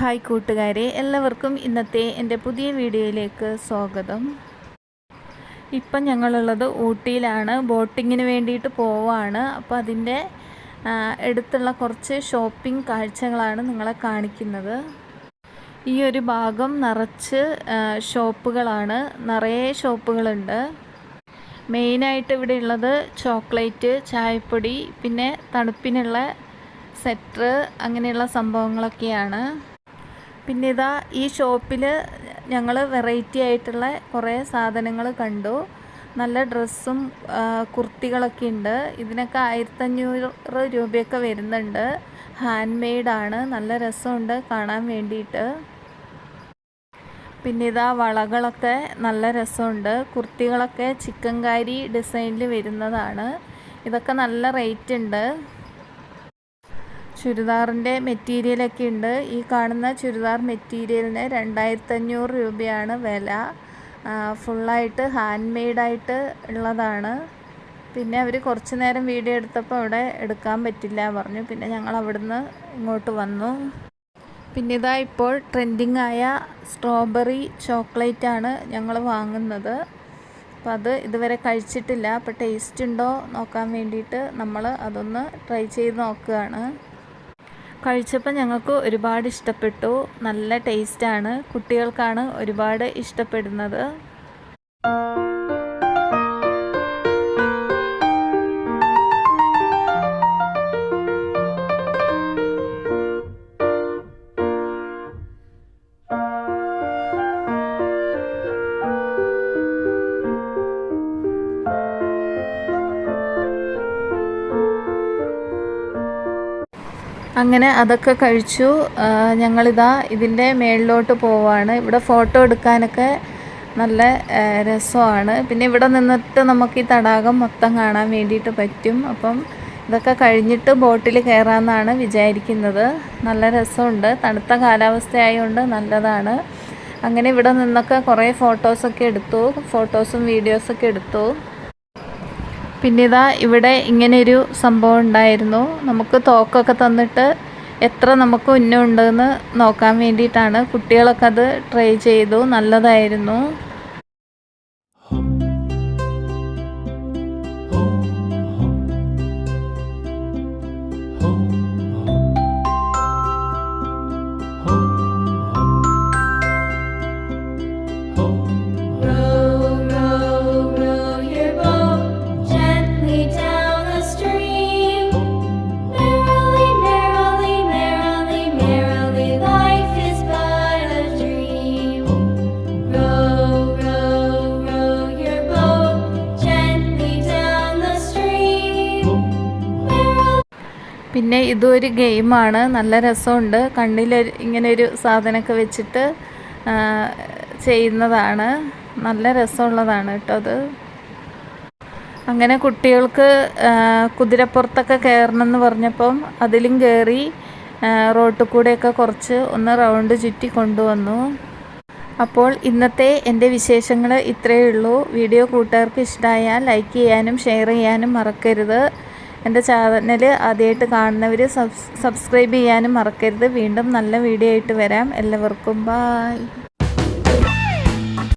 Hi കൂട്ടുകാരെ, എല്ലാവർക്കും ഇന്നത്തെ എൻ്റെ പുതിയ വീഡിയോയിലേക്ക് സ്വാഗതം. ഇപ്പം ഞങ്ങളുള്ളത് ഊട്ടിയിലാണ്. ബോട്ടിങ്ങിന് വേണ്ടിയിട്ട് പോവാണ്. അപ്പോൾ അതിൻ്റെ അടുത്തുള്ള കുറച്ച് ഷോപ്പിംഗ് കാഴ്ചകളാണ് നിങ്ങളെ കാണിക്കുന്നത്. ഈ ഒരു ഭാഗം നിറച്ച് ഷോപ്പുകളാണ്, നിറയെ ഷോപ്പുകളുണ്ട്. മെയിനായിട്ട് ഇവിടെ ഉള്ളത് ചോക്ലേറ്റ്, ചായപ്പൊടി, പിന്നെ തണുപ്പിനുള്ള സെറ്റർ, അങ്ങനെയുള്ള സംഭവങ്ങളൊക്കെയാണ്. പിന്നെ ഇതാ ഈ ഷോപ്പിൽ ഞങ്ങൾ വെറൈറ്റി ആയിട്ടുള്ള കുറേ സാധനങ്ങൾ കണ്ടു. നല്ല ഡ്രസ്സും കുർത്തികളൊക്കെ ഉണ്ട്. ഇതിനൊക്കെ 1500 രൂപയൊക്കെ വരുന്നുണ്ട്. ഹാൻഡ് മെയ്ഡാണ്. നല്ല രസമുണ്ട് കാണാൻ വേണ്ടിയിട്ട്. പിന്നെ ഇതാ വളകളൊക്കെ നല്ല രസമുണ്ട്. കുർത്തികളൊക്കെ ചിക്കൻകാരി ഡിസൈനിൽ വരുന്നതാണ്. ഇതൊക്കെ നല്ല റേറ്റ് ഉണ്ട്. ചുരിദാറിൻ്റെ മെറ്റീരിയലൊക്കെ ഉണ്ട്. ഈ കാണുന്ന ചുരിദാർ മെറ്റീരിയലിന് 2500 രൂപയാണ് വില. ഫുള്ളായിട്ട് ഹാൻഡ് മെയ്ഡായിട്ട് ഉള്ളതാണ്. പിന്നെ അവർ കുറച്ച് നേരം വീഡിയോ എടുത്തപ്പോൾ അവിടെ എടുക്കാൻ പറ്റില്ല പറഞ്ഞു. പിന്നെ ഞങ്ങൾ അവിടുന്ന് ഇങ്ങോട്ട് വന്നു. പിന്നെ ഇതാ ഇപ്പോൾ ട്രെൻഡിങ് ആയ സ്ട്രോബെറി ചോക്ലേറ്റാണ് ഞങ്ങൾ വാങ്ങുന്നത്. അപ്പോൾ അത് ഇതുവരെ കഴിച്ചിട്ടില്ല. അപ്പോൾ ടേസ്റ്റ് ഉണ്ടോ നോക്കാൻ വേണ്ടിയിട്ട് നമ്മൾ അതൊന്ന് ട്രൈ ചെയ്ത് നോക്കുകയാണ്. കഴിച്ചപ്പോൾ ഞങ്ങൾക്ക് ഒരുപാട് ഇഷ്ടപ്പെട്ടു. നല്ല ടേസ്റ്റാണ്. കുട്ടികൾക്കാണ് ഒരുപാട് ഇഷ്ടപ്പെടുന്നത്. അങ്ങനെ അതൊക്കെ കഴിച്ചു. ഞങ്ങളിതാ ഇതിൻ്റെ മേളിലോട്ട് പോവാണ്. ഇവിടെ ഫോട്ടോ എടുക്കാനൊക്കെ നല്ല രസമാണ്. പിന്നെ ഇവിടെ നിന്നിട്ട് നമുക്ക് ഈ തടാകം മൊത്തം കാണാൻ വേണ്ടിയിട്ട് പറ്റും. അപ്പം ഇതൊക്കെ കഴിഞ്ഞിട്ട് ബോട്ടിൽ കയറാമെന്നാണ് വിചാരിക്കുന്നത്. നല്ല രസമുണ്ട്. തണുത്ത കാലാവസ്ഥയായതുകൊണ്ട് നല്ലതാണ്. അങ്ങനെ ഇവിടെ നിന്നൊക്കെ കുറേ ഫോട്ടോസൊക്കെ എടുത്തു. ഫോട്ടോസും വീഡിയോസൊക്കെ എടുത്തു. പിന്നെ ഇതാ ഇവിടെ ഇങ്ങനെയൊരു സംഭവം ഉണ്ടായിരുന്നു. നമുക്ക് തോക്കൊക്കെ തന്നിട്ട് എത്ര നമുക്ക് ഉന്നമുണ്ടെന്ന് നോക്കാൻ വേണ്ടിയിട്ടാണ്. കുട്ടികളൊക്കെ അത് ട്രൈ ചെയ്തു. നല്ലതായിരുന്നു. പിന്നെ ഇതൊരു ഗെയിമാണ്. നല്ല രസമുണ്ട്. കണ്ണിൽ ഇങ്ങനെ ഒരു സാധനമൊക്കെ വെച്ചിട്ട് ചെയ്യുന്നതാണ്. നല്ല രസമുള്ളതാണ് കേട്ടോ അത്. അങ്ങനെ കുട്ടികൾക്ക് കുതിരപ്പുറത്തൊക്കെ കയറണമെന്ന് പറഞ്ഞപ്പം അതിലും കയറി റോട്ടിൽ കൂടെയൊക്കെ കുറച്ച് ഒന്ന് റൗണ്ട് ചുറ്റി കൊണ്ടുവന്നു. അപ്പോൾ ഇന്നത്തെ എൻ്റെ വിശേഷങ്ങൾ ഇത്രയേ ഉള്ളൂ. വീഡിയോ കൂട്ടുകാർക്ക് ഇഷ്ടമായാൽ ലൈക്ക് ചെയ്യാനും ഷെയർ ചെയ്യാനും മറക്കരുത്. എൻ്റെ ചാനൽ ആദ്യമായിട്ട് കാണുന്നവർ സബ്സ്ക്രൈബ് ചെയ്യാനും മറക്കരുത്. വീണ്ടും നല്ല വീഡിയോ ആയിട്ട് വരാം. എല്ലാവർക്കും ബായ്.